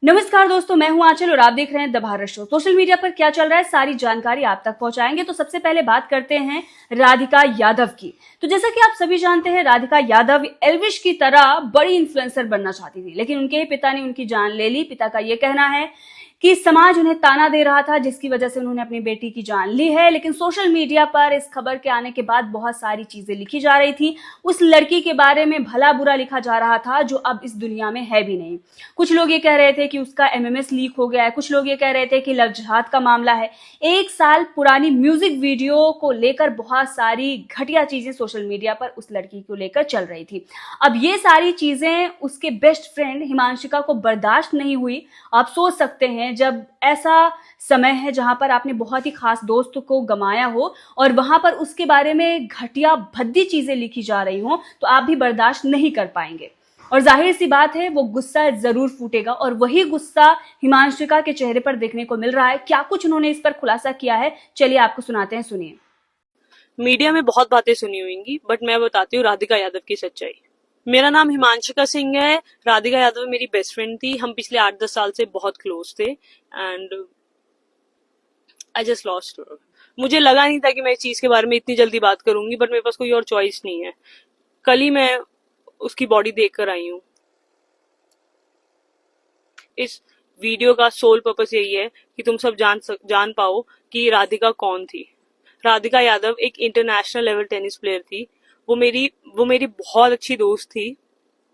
नमस्कार दोस्तों, मैं हूं आंचल और आप देख रहे हैं the Bharat show. Social media पर क्या चल रहा है सारी जानकारी आप तक पहुंचाएंगे। तो सबसे पहले बात करते हैं राधिका यादव की। तो जैसा कि आप सभी जानते हैं, राधिका यादव एल्विश की तरह बड़ी इन्फ्लुएंसर बनना चाहती थी, लेकिन उनके पिता ने उनकी जान ले ली। पिता का यह कहना है कि समाज उन्हें ताना दे रहा था, जिसकी वजह से उन्होंने अपनी बेटी की जान ली है। लेकिन सोशल मीडिया पर इस खबर के आने के बाद बहुत सारी चीजें लिखी जा रही थी। उस लड़की के बारे में भला बुरा लिखा जा रहा था जो अब इस दुनिया में है भी नहीं। कुछ लोग ये कह रहे थे कि उसका एमएमएस लीक हो गया है, कुछ लोग ये कह रहे थे कि लव जिहाद का मामला है। 1 साल पुरानी म्यूजिक वीडियो को लेकर बहुत सारी घटिया चीजें सोशल मीडिया पर उस लड़की को लेकर चल रही थी। अब ये सारी चीजें उसके बेस्ट फ्रेंड हिमांशिका को बर्दाश्त नहीं हुई। आप सोच सकते हैं, जब ऐसा समय है जहां पर आपने बहुत ही खास दोस्त को गंवाया हो और वहां पर उसके बारे में घटिया भद्दी चीजें लिखी जा रही हो, तो आप भी बर्दाश्त नहीं कर पाएंगे। और जाहिर सी बात है, वो गुस्सा जरूर फूटेगा और वही गुस्सा हिमांशिका के चेहरे पर देखने को मिल रहा है। क्या कुछ उन्होंने इस पर खुलासा किया है, चलिए आपको सुनाते हैं, सुनिए। मीडिया में बहुत बातें सुनी होंगी, बट मैं बताती हूँ राधिका यादव की सच्चाई। मेरा नाम हिमांशिका सिंह है। राधिका यादव मेरी बेस्ट फ्रेंड थी। हम पिछले 8-10 साल से बहुत क्लोज थे and I just lost her. मुझे लगा नहीं था कि मैं इस चीज के बारे में इतनी जल्दी बात करूंगी, बट मेरे पास कोई और चॉइस नहीं है। कल ही मैं उसकी बॉडी देख कर आई हूँ। इस वीडियो का सोल पर्पस यही है कि तुम सब जान पाओ कि राधिका कौन थी। राधिका यादव एक इंटरनेशनल लेवल टेनिस प्लेयर थी। वो मेरी बहुत अच्छी दोस्त थी।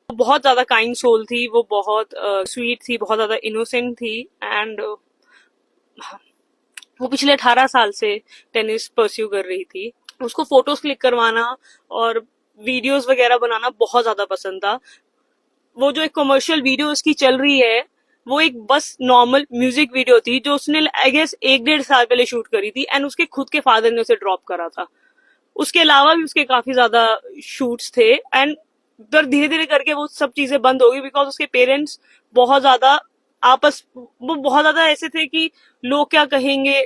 वो बहुत ज्यादा काइंड सोल थी। वो बहुत स्वीट थी, बहुत ज्यादा इनोसेंट थी एंड वो पिछले 18 साल से टेनिस परस्यू कर रही थी। उसको फोटोज क्लिक करवाना और वीडियोस वगैरह बनाना बहुत ज्यादा पसंद था। वो जो एक कमर्शियल वीडियो उसकी चल रही है, वो एक बस नॉर्मल म्यूजिक वीडियो थी जो उसने आई गेस 1-1.5 साल पहले शूट करी थी एंड उसके खुद के फादर ने उसे ड्रॉप करा था। उसके अलावा भी उसके काफी ज्यादा शूट्स थे एंड पर धीरे धीरे करके वो सब चीजें बंद हो गई बिकॉज उसके पेरेंट्स बहुत ज्यादा वो बहुत ज्यादा ऐसे थे कि लोग क्या कहेंगे।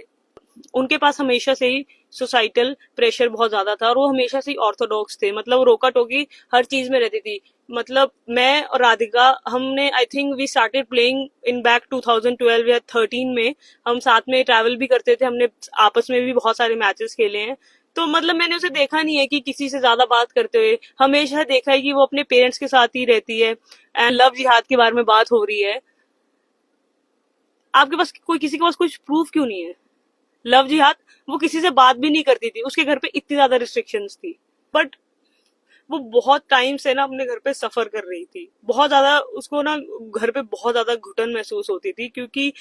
उनके पास हमेशा से ही सोसाइटल प्रेशर बहुत ज्यादा था और वो हमेशा से ही ऑर्थोडॉक्स थे। मतलब रोका टोकी हर चीज में रहती थी। मतलब मैं और राधिका, हमने I think we started playing in back 2012 या 13 में। हम साथ में ट्रैवल भी करते थे। हमने आपस में भी बहुत सारे मैचेस खेले हैं। तो मतलब मैंने उसे देखा नहीं है कि किसी से ज्यादा बात करते हुए। हमेशा देखा है कि वो अपने पेरेंट्स के साथ ही रहती है एंड लव जिहाद के बारे में बात हो रही है। आपके पास किसी के पास कुछ प्रूफ क्यों नहीं है? लव जिहाद, वो किसी से बात भी नहीं करती थी। उसके घर पे इतनी ज्यादा रिस्ट्रिक्शंस थी, बट वो बहुत टाइम से ना अपने घर पे सफर कर रही थी। बहुत ज्यादा उसको ना घर पे बहुत ज्यादा घुटन महसूस होती थी, क्योंकि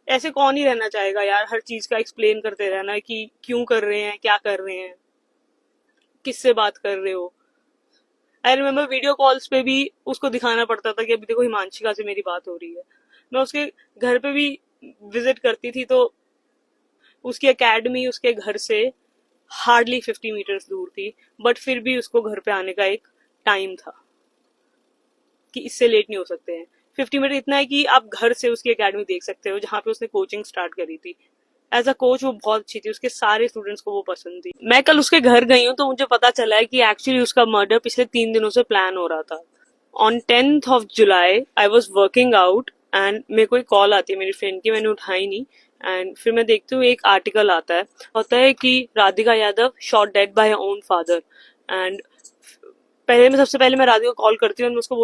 ऐसे कौन ही रहना चाहेगा यार, हर चीज का एक्सप्लेन करते रहना कि क्यों कर रहे हैं, क्या कर रहे हैं, किससे बात कर रहे हो। आई रिमेम्बर वीडियो कॉल्स पे भी उसको दिखाना पड़ता था कि अभी देखो हिमांशिका से मेरी बात हो रही है। मैं उसके घर पे भी विजिट करती थी तो उसकी एकेडमी उसके घर से हार्डली 50 मीटर्स दूर थी, बट फिर भी उसको घर पे आने का एक टाइम था कि इससे लेट नहीं हो सकते हैं। 50 मीटर इतना है कि आप घर से उसकी एकेडमी देख सकते हो, जहाँ पे उसने कोचिंग स्टार्ट करी थी। एज अ कोच वो बहुत अच्छी थी। उसके सारे स्टूडेंट्स को वो पसंद थी। मैं कल उसके घर गई हूँ तो मुझे पता चला है कि एक्चुअली उसका मर्डर पिछले 3 दिनों से प्लान हो रहा था। On 10th of July I was working out and मेरे को एक कॉल आती है मेरी फ्रेंड की। मैंने उठाई नहीं एंड फिर मैं देखती हूँ एक आर्टिकल होता है कि Radhika Yadav shot dead by her own father. And सबसे पहले मैं राधिका को कॉल करती हूँ और मैं उसको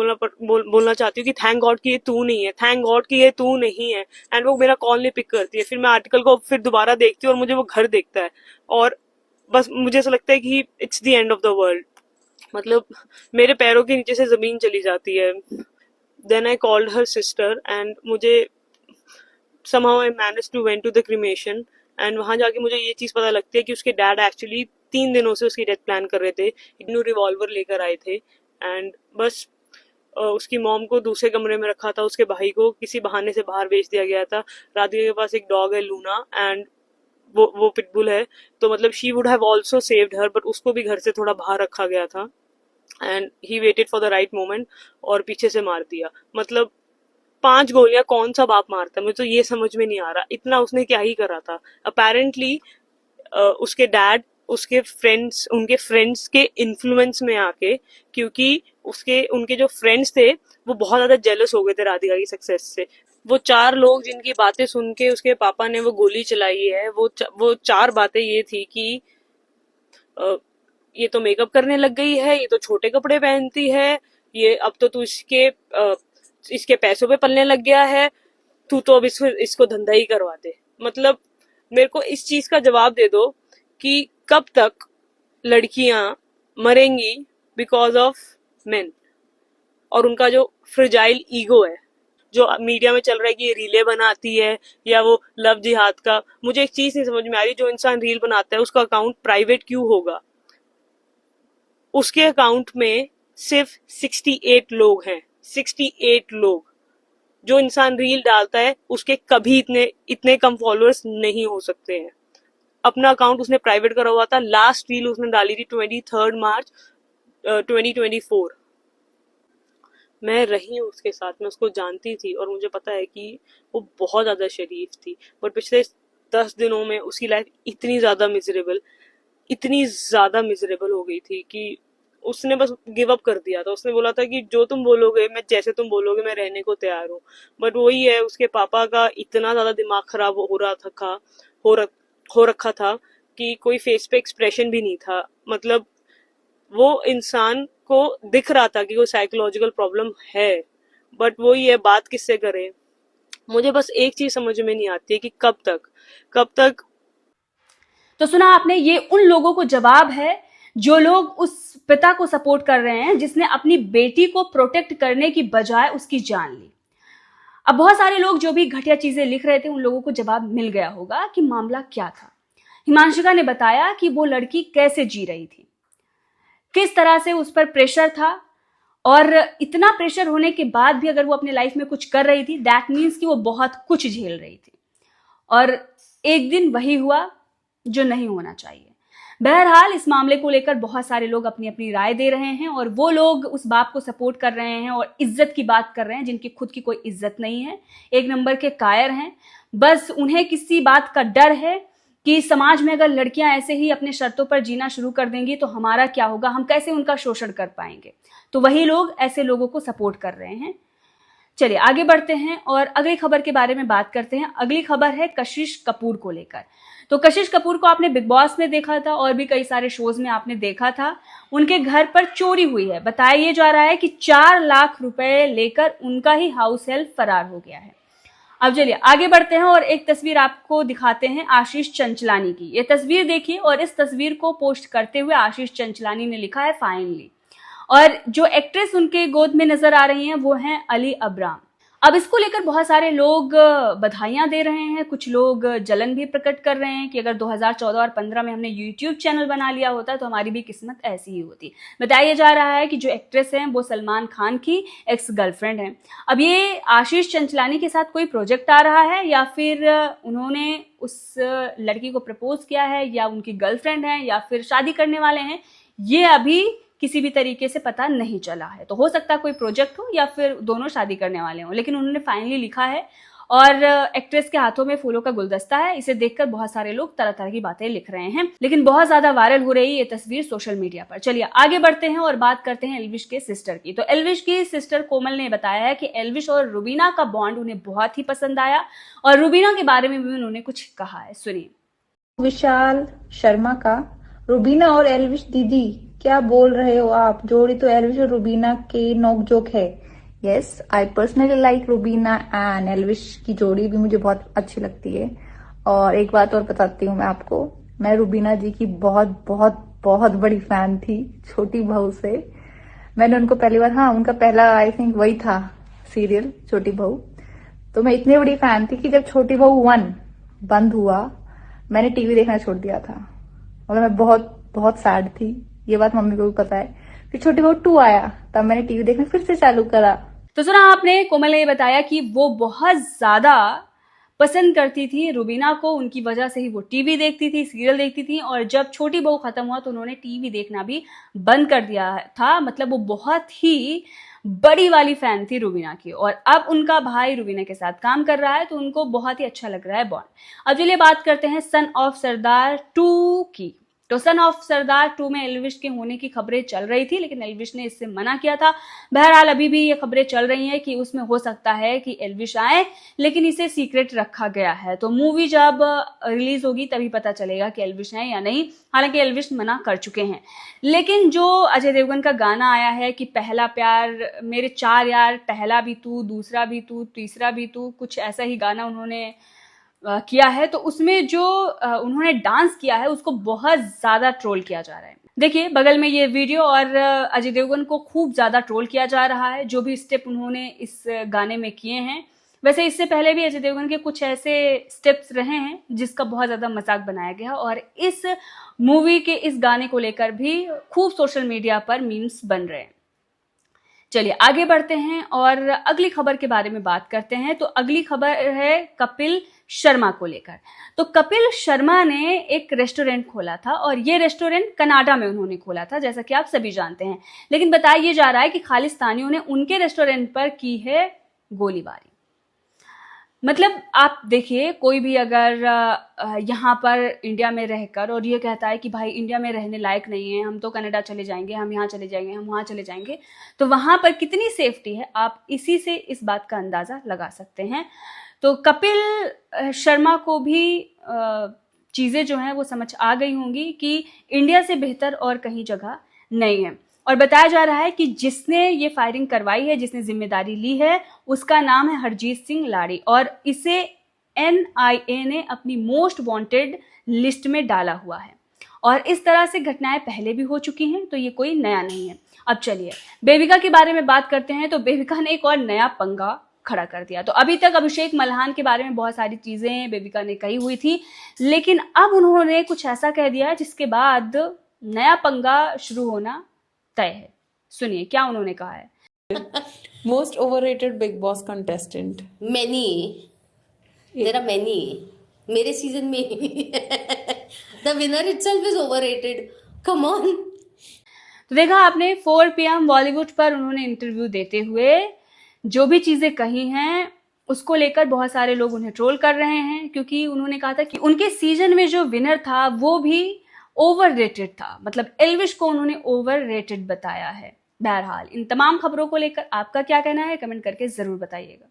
बोलना चाहती हूँ कि थैंक गॉड कि ये तू नहीं है, थैंक गॉड कि ये तू नहीं है। एंड वो मेरा कॉल नहीं पिक करती है। फिर मैं आर्टिकल को फिर दोबारा देखती हूँ और मुझे वो घर देखता है और बस मुझे ऐसा लगता है कि it's the end of the world. मतलब मेरे पैरों के नीचे से जमीन चली जाती है। Then I called her sister and मुझे somehow I managed to went to the cremation and वहां जाके मुझे ये चीज पता लगती है कि उसके डैड एक्चुअली 3 दिनों से उसकी डेथ प्लान कर रहे थे। इन्हों रिवॉल्वर लेकर आए थे एंड बस उसकी मॉम को दूसरे कमरे में रखा था। उसके भाई को किसी बहाने से बाहर भेज दिया गया था। राधिका के पास एक डॉग है लूना एंड वो पिटबुल है। तो मतलब she would have also saved her, but उसको भी घर से थोड़ा बाहर रखा गया था and he waited for the right moment और पीछे से मार दिया। मतलब 5 गोलियां कौन सा बाप मारता है? मुझे तो ये समझ में नहीं आ रहा इतना उसने क्या ही करा था। अपेरेंटली उसके डैड उनके फ्रेंड्स के इन्फ्लुएंस में आके, क्योंकि उनके जो फ्रेंड्स थे वो बहुत ज्यादा जेलस हो गए थे राधिका की सक्सेस से। वो 4 लोग जिनकी बातें सुन के उसके पापा ने वो गोली चलाई है, वो 4 बातें ये थी कि ये तो मेकअप करने लग गई है, ये तो छोटे कपड़े पहनती है, ये अब तो तू इसके पैसों पे पलने लग गया है, तू तो अब इसको धंधा ही करवा दे। मतलब मेरे को इस चीज का जवाब दे दो कि कब तक लड़कियां मरेंगी बिकॉज ऑफ मेन, और उनका जो फ्रिजाइल ईगो है जो मीडिया में चल रहा है कि ये रीले बनाती है या वो लव जिहाद का। मुझे एक चीज नहीं समझ में आ रही, जो इंसान रील बनाता है उसका अकाउंट प्राइवेट क्यों होगा? उसके अकाउंट में सिर्फ 68 लोग हैं, 68 लोग। जो इंसान रील डालता है उसके कभी इतने कम फॉलोअर्स नहीं हो सकते हैं। अपना अकाउंट उसने प्राइवेट करा हुआ था, लास्ट रील उसने डाली थी 23 मार्च 2024। मैं रही हूँ उसके साथ, मैं उसको जानती थी और मुझे पता है कि वो बहुत ज्यादा शरीफ थी, बट पिछले 10 दिनों में उसकी लाइफ इतनी ज्यादा मिजरेबल हो गई थी कि उसने बस गिव अप कर दिया था। उसने बोला था कि जो तुम बोलोगे, मैं जैसे तुम बोलोगे मैं रहने को तैयार हूँ। बट वही है, उसके पापा का इतना ज्यादा दिमाग खराब हो रखा था कि कोई फेस पे एक्सप्रेशन भी नहीं था। मतलब वो इंसान को दिख रहा था कि कोई साइकोलॉजिकल प्रॉब्लम है, बट वही है, बात किससे करे। मुझे बस एक चीज समझ में नहीं आती है कि कब तक। तो सुना आपने, ये उन लोगों को जवाब है जो लोग उस पिता को सपोर्ट कर रहे हैं जिसने अपनी बेटी को प्रोटेक्ट करने की बजाय उसकी जान ली। अब बहुत सारे लोग जो भी घटिया चीजें लिख रहे थे उन लोगों को जवाब मिल गया होगा कि मामला क्या था। हिमांशिका ने बताया कि वो लड़की कैसे जी रही थी, किस तरह से उस पर प्रेशर था, और इतना प्रेशर होने के बाद भी अगर वो अपने लाइफ में कुछ कर रही थी, दैट मीन्स कि वो बहुत कुछ झेल रही थी। और एक दिन वही हुआ जो नहीं होना चाहिए। बहरहाल इस मामले को लेकर बहुत सारे लोग अपनी अपनी राय दे रहे हैं, और वो लोग उस बाप को सपोर्ट कर रहे हैं और इज्जत की बात कर रहे हैं जिनकी खुद की कोई इज्जत नहीं है, एक नंबर के कायर हैं। बस उन्हें किसी बात का डर है कि समाज में अगर लड़कियां ऐसे ही अपने शर्तों पर जीना शुरू कर देंगी तो हमारा क्या होगा, हम कैसे उनका शोषण कर पाएंगे। तो वही लोग ऐसे लोगों को सपोर्ट कर रहे हैं। चलिए आगे बढ़ते हैं और अगली खबर के बारे में बात करते हैं। अगली खबर है कशिश कपूर को लेकर। तो कशिश कपूर को आपने बिग बॉस में देखा था और भी कई सारे शोज में आपने देखा था। उनके घर पर चोरी हुई है। बताया ये जा रहा है कि 4 लाख रुपए लेकर उनका ही हाउस हेल्प फरार हो गया है। अब चलिए आगे बढ़ते हैं और एक तस्वीर आपको दिखाते हैं आशीष चंचलानी की। ये तस्वीर देखिए, और इस तस्वीर को पोस्ट करते हुए आशीष चंचलानी ने लिखा है फाइनली। और जो एक्ट्रेस उनके गोद में नजर आ रही हैं वो हैं अली अब्राम। अब इसको लेकर बहुत सारे लोग बधाइयां दे रहे हैं, कुछ लोग जलन भी प्रकट कर रहे हैं कि अगर 2014 और 15 में हमने यूट्यूब चैनल बना लिया होता तो हमारी भी किस्मत ऐसी ही होती। बताया जा रहा है कि जो एक्ट्रेस हैं वो सलमान खान की एक्स गर्लफ्रेंड हैं। अब ये आशीष चंचलानी के साथ कोई प्रोजेक्ट आ रहा है या फिर उन्होंने उस लड़की को प्रपोज किया है या उनकी गर्लफ्रेंड है या फिर शादी करने वाले हैं, ये अभी किसी भी तरीके से पता नहीं चला है। तो हो सकता है कोई प्रोजेक्ट हो या फिर दोनों शादी करने वाले हों, लेकिन उन्होंने फाइनली लिखा है और एक्ट्रेस के हाथों में फूलों का गुलदस्ता है। इसे देखकर बहुत सारे लोग तरह तरह की बातें लिख रहे हैं, लेकिन बहुत ज्यादा वायरल हो रही है ये तस्वीर सोशल मीडिया पर। चलिए आगे बढ़ते हैं और बात करते हैं एल्विश के सिस्टर की। तो एल्विश की सिस्टर कोमल ने बताया है कि एल्विश और रुबीना का बॉन्ड उन्हें बहुत ही पसंद आया और रुबीना के बारे में भी उन्होंने कुछ कहा है, सुनिए। विशाल शर्मा का रुबीना और एल्विश दीदी क्या बोल रहे हो आप? जोड़ी तो एल्विश और रुबीना के नोकझोंक है। Yes, I personally like Rubina and Elvish की जोड़ी भी मुझे बहुत अच्छी लगती है। और एक बात और बताती हूँ मैं आपको, मैं रुबीना जी की बहुत बहुत बहुत बड़ी फैन थी छोटी बहू से। मैंने उनको पहली बार, हाँ उनका पहला आई थिंक वही था सीरियल छोटी बहू। तो मैं इतनी बड़ी फैन थी कि जब छोटी बहू 1 बंद हुआ मैंने टीवी देखना छोड़ दिया था। मतलब मैं बहुत बहुत सैड थी, ये बात मम्मी को भी पता है। फिर छोटी बहू 2 आया तब मैंने टीवी देखना फिर से चालू करा। तो सुना आपने, कोमल ने बताया कि वो बहुत ज्यादा पसंद करती थी रुबीना को, उनकी वजह से ही वो टीवी देखती थी, सीरियल देखती थी, और जब छोटी बहू खत्म हुआ तो उन्होंने टीवी देखना भी बंद कर दिया था। मतलब वो बहुत ही बड़ी वाली फैन थी रुबीना की, और अब उनका भाई रुबीना के साथ काम कर रहा है तो उनको बहुत ही अच्छा लग रहा है बॉन्ड। अब चलिए बात करते हैं सन ऑफ सरदार 2 की। तो सन ऑफ सरदार 2 में एल्विश के होने की खबरें चल रही थी, लेकिन एल्विश ने इससे मना किया था। बहरहाल अभी भी ये खबरें चल रही हैं कि उसमें हो सकता है कि एल्विश आए, लेकिन इसे सीक्रेट रखा गया है। तो मूवी जब रिलीज होगी तभी पता चलेगा कि एल्विश है या नहीं। हालांकि एल्विश मना कर चुके हैं। लेकिन जो अजय देवगन का गाना आया है कि पहला प्यार मेरे 4 यार, पहला भी तू, दूसरा भी तू, तीसरा भी तू, कुछ ऐसा ही गाना उन्होंने किया है, तो उसमें जो उन्होंने डांस किया है उसको बहुत ज्यादा ट्रोल किया जा रहा है। देखिए बगल में ये वीडियो, और अजय देवगन को खूब ज्यादा ट्रोल किया जा रहा है जो भी स्टेप उन्होंने इस गाने में किए हैं। वैसे इससे पहले भी अजय देवगन के कुछ ऐसे स्टेप्स रहे हैं जिसका बहुत ज्यादा मजाक बनाया गया, और इस मूवी के इस गाने को लेकर भी खूब सोशल मीडिया पर मीम्स बन रहे हैं। चलिए आगे बढ़ते हैं और अगली खबर के बारे में बात करते हैं। तो अगली खबर है कपिल शर्मा को लेकर। तो कपिल शर्मा ने एक रेस्टोरेंट खोला था, और ये रेस्टोरेंट कनाडा में उन्होंने खोला था, जैसा कि आप सभी जानते हैं। लेकिन बताया ये जा रहा है कि खालिस्तानियों ने उनके रेस्टोरेंट पर की है गोलीबारी। मतलब आप देखिए, कोई भी अगर यहाँ पर इंडिया में रहकर और ये कहता है कि भाई इंडिया में रहने लायक नहीं है, हम तो कनाडा चले जाएंगे, हम यहाँ चले जाएंगे, हम वहाँ चले जाएंगे, तो वहाँ पर कितनी सेफ्टी है आप इसी से इस बात का अंदाजा लगा सकते हैं। तो कपिल शर्मा को भी चीज़ें जो हैं वो समझ आ गई होंगी कि इंडिया से बेहतर और कहीं जगह नहीं है। और बताया जा रहा है कि जिसने ये फायरिंग करवाई है, जिसने जिम्मेदारी ली है, उसका नाम है हरजीत सिंह लाड़ी, और इसे NIA ने अपनी मोस्ट वांटेड लिस्ट में डाला हुआ है। और इस तरह से घटनाएं पहले भी हो चुकी हैं, तो ये कोई नया नहीं है। अब चलिए बेबिका के बारे में बात करते हैं। तो बेबिका ने एक और नया पंगा खड़ा कर दिया। तो अभी तक अभिषेक मल्हान के बारे में बहुत सारी चीजें बेबिका ने कही हुई थी, लेकिन अब उन्होंने कुछ ऐसा कह दिया जिसके बाद नया पंगा शुरू होना तय है। सुनिए क्या उन्होंने कहा है। Most overrated Big Boss contestant. Many. There are many. मेरे सीजन में The winner itself is overrated. Come on. तो देखा आपने 4 PM बॉलीवुड पर उन्होंने इंटरव्यू देते हुए जो भी चीजें कही हैं उसको लेकर बहुत सारे लोग उन्हें ट्रोल कर रहे हैं, क्योंकि उन्होंने कहा था कि उनके सीजन में जो विनर था वो भी ओवररेटेड था। मतलब एल्विश को उन्होंने ओवररेटेड बताया है। बहरहाल इन तमाम खबरों को लेकर आपका क्या कहना है, कमेंट करके जरूर बताइएगा।